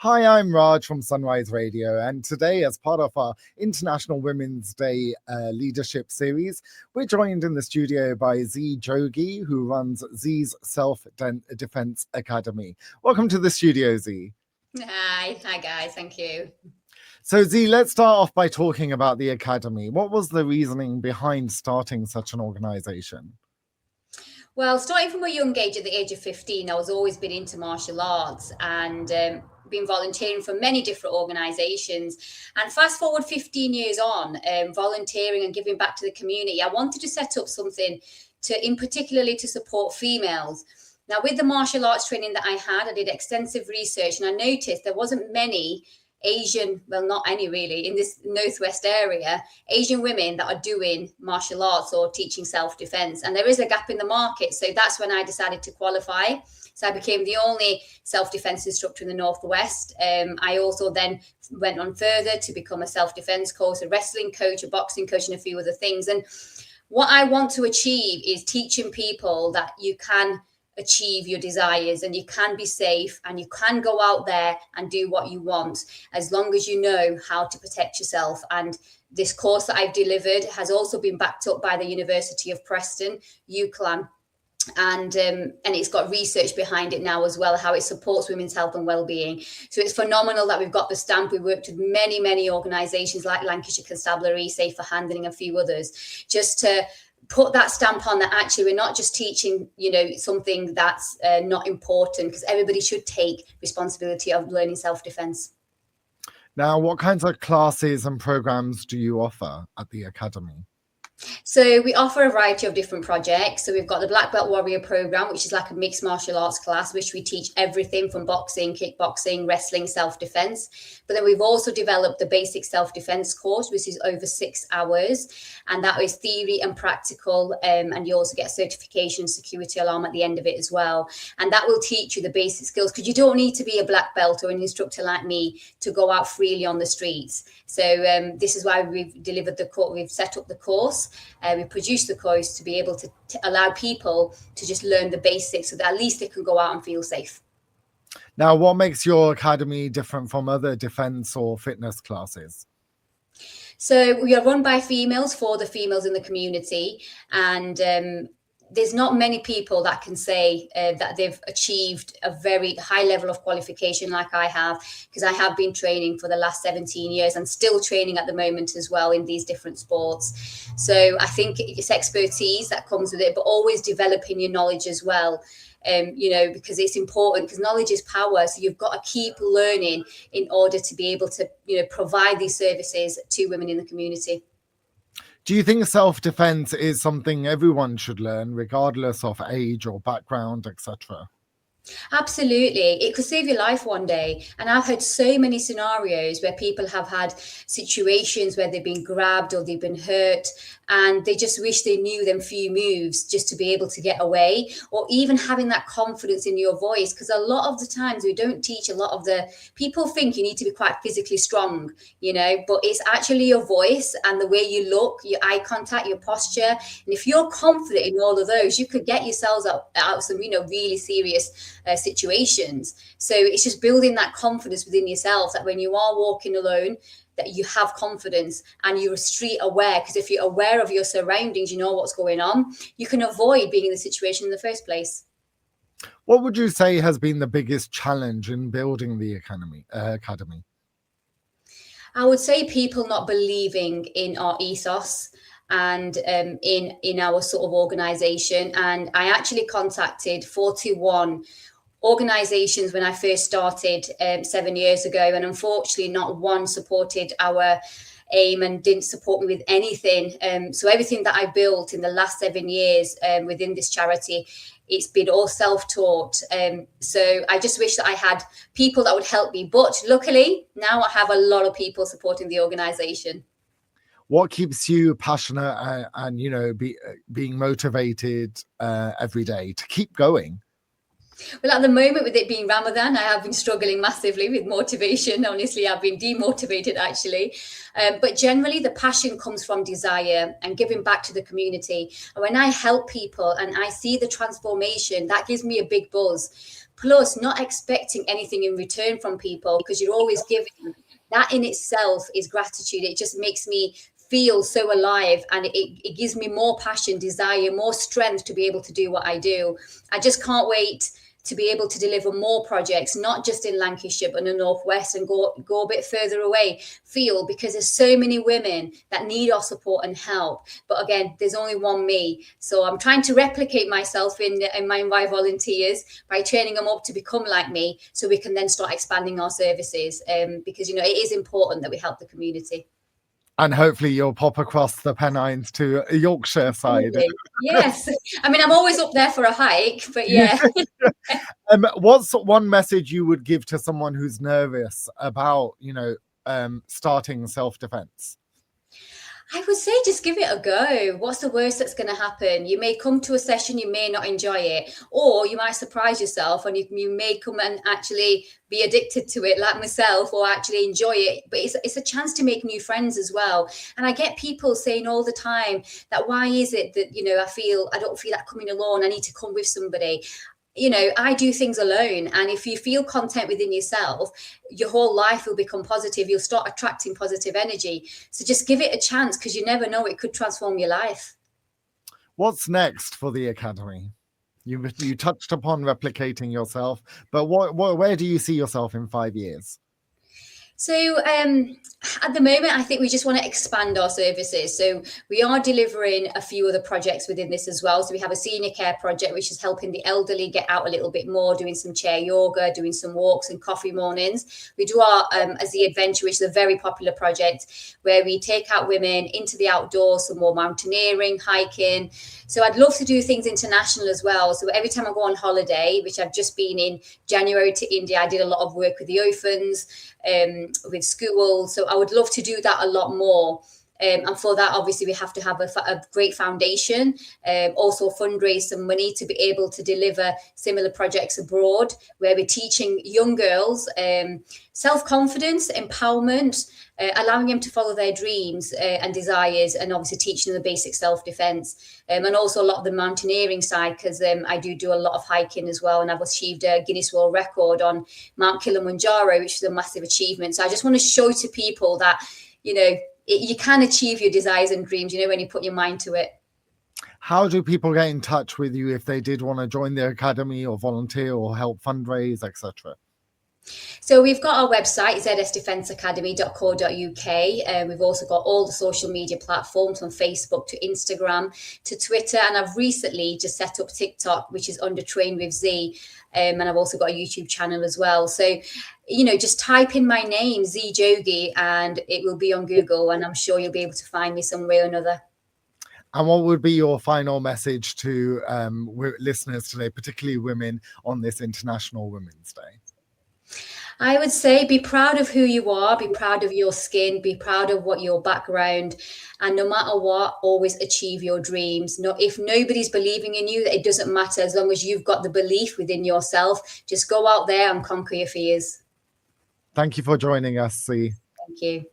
Hi, I'm Raj from Sunrise Radio, and today, as part of our International Women's Day leadership series, we're joined in the studio by Zee Jogi, who runs Zee's Self-Defense Academy. Welcome to the studio, Zee. Hi guys, thank you. So Zee, let's start off by talking about the Academy. What was the reasoning behind starting such an organization? Well, starting from a young age, at the age of 15, I was always been into martial arts and been volunteering for many different organisations. And fast forward 15 years on, volunteering and giving back to the community, I wanted to set up something in particularly to support females. Now, with the martial arts training that I did extensive research, and I noticed there wasn't many Asian, well, not any really, in this northwest area, Asian women that are doing martial arts or teaching self-defense. And there is a gap in the market. So that's when I decided to qualify. So I became the only self-defense instructor in the Northwest. I also then went on further to become a self-defense coach, a wrestling coach, a boxing coach, and a few other things. And what I want to achieve is teaching people that you can achieve your desires and you can be safe and you can go out there and do what you want as long as you know how to protect yourself. And this course that I've delivered has also been backed up by the University of Preston, UCLan, and it's got research behind it now as well, how it supports women's health and well-being. So it's phenomenal that we've got the stamp. We worked with many organisations like Lancashire Constabulary, Safer Handling, and a few others, just to put that stamp on that actually we're not just teaching, something that's not important, because everybody should take responsibility of learning self-defense. Now, what kinds of classes and programs do you offer at the Academy? So we offer a variety of different projects. So we've got the Black Belt Warrior program, which is like a mixed martial arts class, which we teach everything from boxing, kickboxing, wrestling, self-defense. But then we've also developed the basic self-defense course, which is over 6 hours. And that is theory and practical. And you also get a certification security alarm at the end of it as well. And that will teach you the basic skills, because you don't need to be a black belt or an instructor like me to go out freely on the streets. So this is why we've delivered the course. We've set up the course. We produced the course to be able to allow people to just learn the basics so that at least they can go out and feel safe. Now, what makes your academy different from other defense or fitness classes? So we are run by females for the females in the community, and there's not many people that can say that they've achieved a very high level of qualification like I have, because I have been training for the last 17 years and still training at the moment as well in these different sports. So I think it's expertise that comes with it, but always developing your knowledge as well. Because it's important, because knowledge is power. So you've got to keep learning in order to be able to, provide these services to women in the community. Do you think self-defense is something everyone should learn, regardless of age or background, etc.? Absolutely. It could save your life one day. And I've heard so many scenarios where people have had situations where they've been grabbed or they've been hurt, and they just wish they knew them few moves just to be able to get away, or even having that confidence in your voice. Because a lot of the times we don't teach a lot of the people think you need to be quite physically strong, but it's actually your voice and the way you look, your eye contact, your posture. And if you're confident in all of those, you could get yourselves out of some, really serious situations. So it's just building that confidence within yourself, that when you are walking alone, that you have confidence and you're street aware, because if you're aware of your surroundings, you know what's going on, you can avoid being in the situation in the first place. What would you say has been the biggest challenge in building the academy? I would say people not believing in our ethos and in our sort of organization. And I actually contacted 41 organizations when I first started 7 years ago, and unfortunately not one supported our aim and didn't support me with anything. So everything that I built in the last 7 years within this charity, it's been all self-taught. So I just wish that I had people that would help me, but luckily now I have a lot of people supporting the organization. What keeps you passionate and being motivated every day to keep going? Well, at the moment, with it being Ramadan, I have been struggling massively with motivation. Honestly, I've been demotivated actually. But generally, the passion comes from desire and giving back to the community. And when I help people and I see the transformation, that gives me a big buzz. Plus, not expecting anything in return from people because you're always giving. That in itself is gratitude. It just makes me feel so alive, and it gives me more passion, desire, more strength to be able to do what I do. I just can't wait to be able to deliver more projects, not just in Lancashire, but in the Northwest, and go a bit further away, because there's so many women that need our support and help. But again, there's only one me. So I'm trying to replicate myself in my volunteers by training them up to become like me, so we can then start expanding our services, because, it is important that we help the community. And hopefully you'll pop across the Pennines to Yorkshire side. Yes. I mean, I'm always up there for a hike, but yeah. What's one message you would give to someone who's nervous about, starting self-defense? I would say just give it a go. What's the worst that's going to happen? You may come to a session, you may not enjoy it, or you might surprise yourself and you may come and actually be addicted to it like myself, or actually enjoy it. But it's a chance to make new friends as well. And I get people saying all the time that why is it that, I don't feel like coming alone. I need to come with somebody. I do things alone. And if you feel content within yourself, your whole life will become positive. You'll start attracting positive energy. So just give it a chance, because you never know, it could transform your life. What's next for the Academy? You touched upon replicating yourself, but where do you see yourself in 5 years? So at the moment, I think we just want to expand our services. So we are delivering a few other projects within this as well. So we have a senior care project, which is helping the elderly get out a little bit more, doing some chair yoga, doing some walks and coffee mornings. We do our Zee Adventure, which is a very popular project where we take out women into the outdoors, some more mountaineering, hiking. So I'd love to do things international as well. So every time I go on holiday, which I've just been in January to India, I did a lot of work with the orphans, with schools. So I would love to do that a lot more. And for that, obviously, we have to have a great foundation, also fundraise some money to be able to deliver similar projects abroad, where we're teaching young girls self-confidence, empowerment, allowing them to follow their dreams and desires, and obviously teaching them the basic self-defense, and also a lot of the mountaineering side, because I do a lot of hiking as well, and I've achieved a Guinness World Record on Mount Kilimanjaro, which is a massive achievement. So I just want to show to people that, you can achieve your desires and dreams, when you put your mind to it. How do people get in touch with you if they did want to join the Academy or volunteer or help fundraise, etc.? So we've got our website, zsdefenceacademy.co.uk. We've also got all the social media platforms, from Facebook to Instagram to Twitter. And I've recently just set up TikTok, which is under Train with Zee. And I've also got a YouTube channel as well. So, just type in my name, Zee Jogi, and it will be on Google. And I'm sure you'll be able to find me some way or another. And what would be your final message to listeners today, particularly women, on this International Women's Day? I would say be proud of who you are, be proud of your skin, be proud of what your background, and no matter what, always achieve your dreams. If nobody's believing in you, it doesn't matter. As long as you've got the belief within yourself, just go out there and conquer your fears. Thank you for joining us, Zee. Thank you.